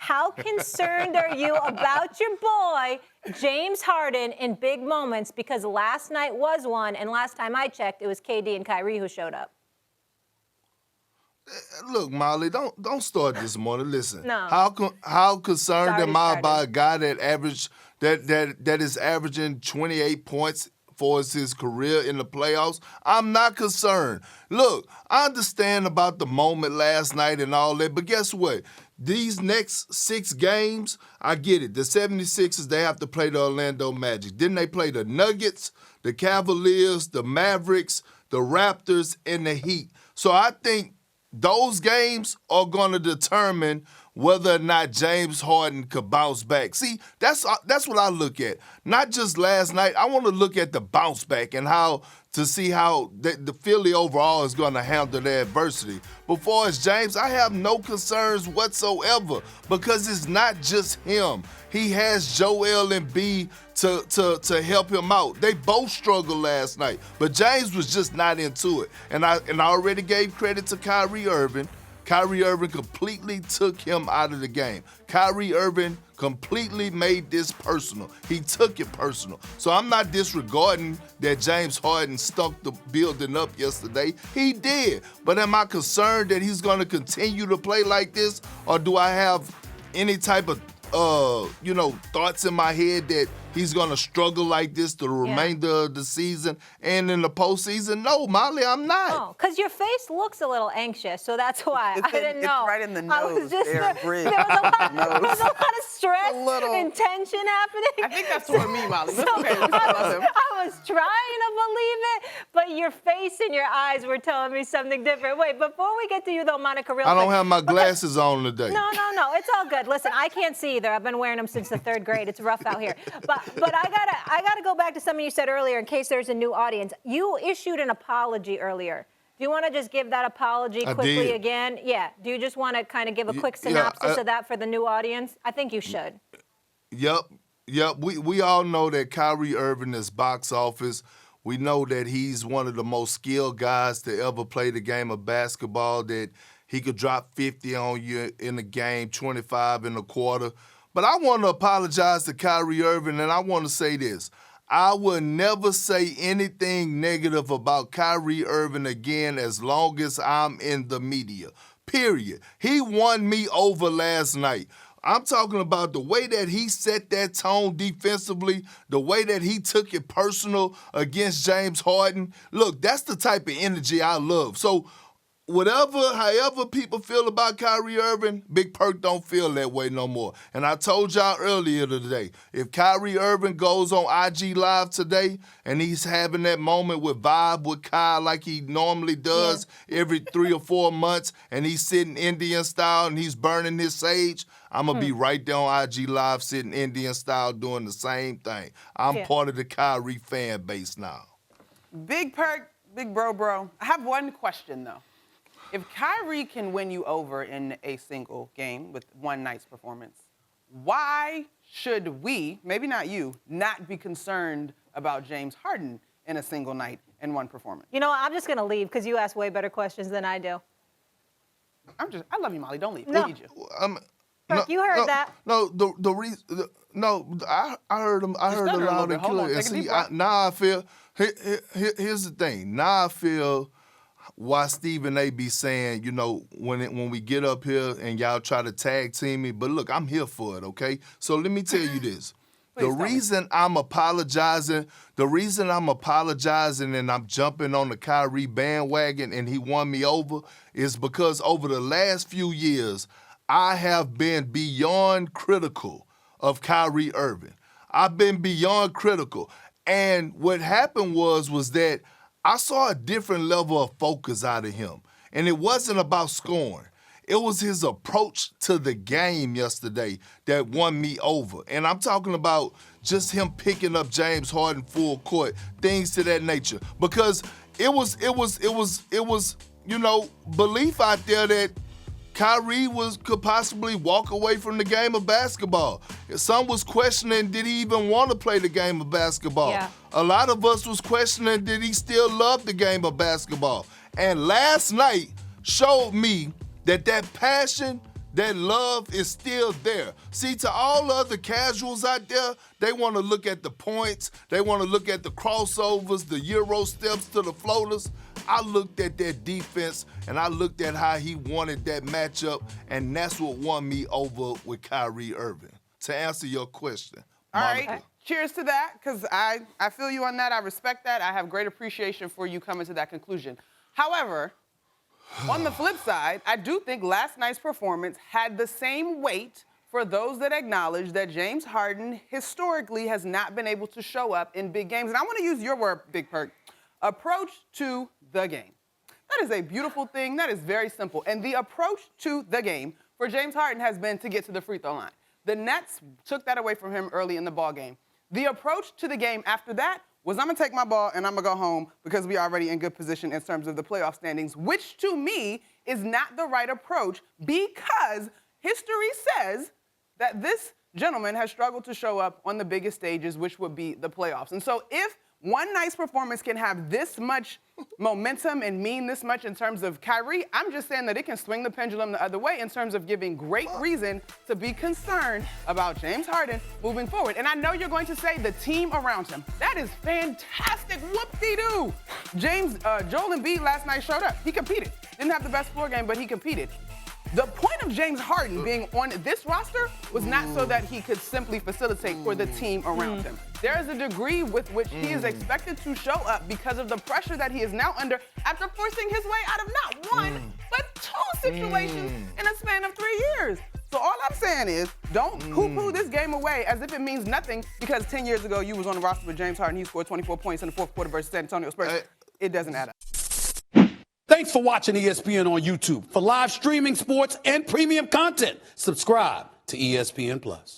How concerned are you about your boy, James Harden, in big moments? Because last night was one, and last time I checked, it was KD and Kyrie who showed up. Look, Molly, don't start this morning. Listen, No. how concerned Sorry am I started. about a guy that is averaging 28 points for his career in the playoffs? I'm not concerned. Look, I understand about the moment last night and all that, but guess what? These next 6 games, I get it. The 76ers, they have to play the Orlando Magic. Then they play the Nuggets, the Cavaliers, the Mavericks, the Raptors, and the Heat. So I think those games are going to determine whether or not James Harden could bounce back. See, that's what I look at. Not just last night. I want to look at the bounce back and to see how the Philly overall is going to handle the adversity. But for as James, I have no concerns whatsoever because it's not just him. He has Joel and B to help him out. They both struggled last night, but James was just not into it. And I already gave credit to Kyrie Irving. Kyrie Irving completely took him out of the game. Kyrie Irving completely made this personal. He took it personal. So I'm not disregarding that James Harden stunk the building up yesterday. He did. But am I concerned that he's going to continue to play like this? Or do I have any type of thoughts in my head that he's going to struggle like this the remainder of the season and in the postseason? No, Molly, I'm not. Oh, because your face looks a little anxious, so that's why. I didn't know. It's right in the nose. I was just, there was a lot of stress and tension happening. I think that's for me, Molly. So I was trying to believe it, but your face and your eyes were telling me something different. Wait, before we get to you, though, Monica, real quick. I don't have my glasses on today. No. It's all good. Listen, I can't see either. I've been wearing them since the 3rd grade. It's rough out here. But I gotta go back to something you said earlier in case there's a new audience. You issued an apology earlier. Do you want to just give that apology quickly again? Yeah. Do you just want to kind of give a quick synopsis of that for the new audience? I think you should. Yep. We all know that Kyrie Irving is box office. We know that he's one of the most skilled guys to ever play the game of basketball, that he could drop 50 on you in a game, 25 in a quarter. But I want to apologize to Kyrie Irving, and I want to say this. I will never say anything negative about Kyrie Irving again as long as I'm in the media, period. He won me over last night. I'm talking about the way that he set that tone defensively, the way that he took it personal against James Harden. Look, that's the type of energy I love. So however people feel about Kyrie Irving, Big Perk don't feel that way no more. And I told y'all earlier today, if Kyrie Irving goes on IG Live today and he's having that moment with Vibe with Kyle like he normally does every 3 or 4 months, and he's sitting Indian style and he's burning his sage, I'm going to be right there on IG Live sitting Indian style doing the same thing. I'm part of the Kyrie fan base now. Big Perk, big bro. I have one question, though. If Kyrie can win you over in a single game with one night's performance, why should we, maybe not you, not be concerned about James Harden in a single night and one performance? You know, I'm just going to leave because you ask way better questions than I do. I love you, Molly. Don't leave. No. I need you. Perk, you heard that. No, the reason. No, I heard him. I heard it loud and clear. And see, now I feel. Here's the thing. Now I feel why Stephen A. be saying, when we get up here and y'all try to tag team me, but look, I'm here for it, okay? So let me tell you this. The reason I'm apologizing and I'm jumping on the Kyrie bandwagon and he won me over is because over the last few years, I have been beyond critical of Kyrie Irving. I've been beyond critical. And what happened was that I saw a different level of focus out of him. And it wasn't about scoring. It was his approach to the game yesterday that won me over. And I'm talking about just him picking up James Harden full court, things to that nature. Because it was belief out there that Kyrie could possibly walk away from the game of basketball. Some was questioning, did he even want to play the game of basketball? Yeah. A lot of us was questioning, did he still love the game of basketball? And last night showed me that passion, that love is still there. See, to all other casuals out there, they want to look at the points, they want to look at the crossovers, the Euro steps to the floaters. I looked at that defense, and I looked at how he wanted that matchup, and that's what won me over with Kyrie Irving. To answer your question, All Monica. right. Cheers to that, because I feel you on that. I respect that. I have great appreciation for you coming to that conclusion. However, on the flip side, I do think last night's performance had the same weight for those that acknowledge that James Harden historically has not been able to show up in big games. And I want to use your word, Big Perk, approach to the game. That is a beautiful thing. That is very simple. And the approach to the game for James Harden has been to get to the free throw line. The Nets took that away from him early in the ball game. The approach to the game after that was I'm going to take my ball and I'm going to go home because we're already in good position in terms of the playoff standings, which to me is not the right approach because history says that this gentleman has struggled to show up on the biggest stages, which would be the playoffs. And so if one night's performance can have this much momentum and mean this much in terms of Kyrie, I'm just saying that it can swing the pendulum the other way in terms of giving great reason to be concerned about James Harden moving forward. And I know you're going to say the team around him. That is fantastic. Whoop-de-doo. Joel Embiid last night showed up. He competed. Didn't have the best floor game, but he competed. The point of James Harden being on this roster was not so that he could simply facilitate for the team around him. There is a degree with which he is expected to show up because of the pressure that he is now under after forcing his way out of not one, but two situations in a span of 3 years. So all I'm saying is don't poo-poo this game away as if it means nothing because 10 years ago you was on the roster with James Harden. He scored 24 points in the fourth quarter versus San Antonio Spurs. It doesn't add up. Thanks for watching ESPN on YouTube. For live streaming sports and premium content, subscribe to ESPN+.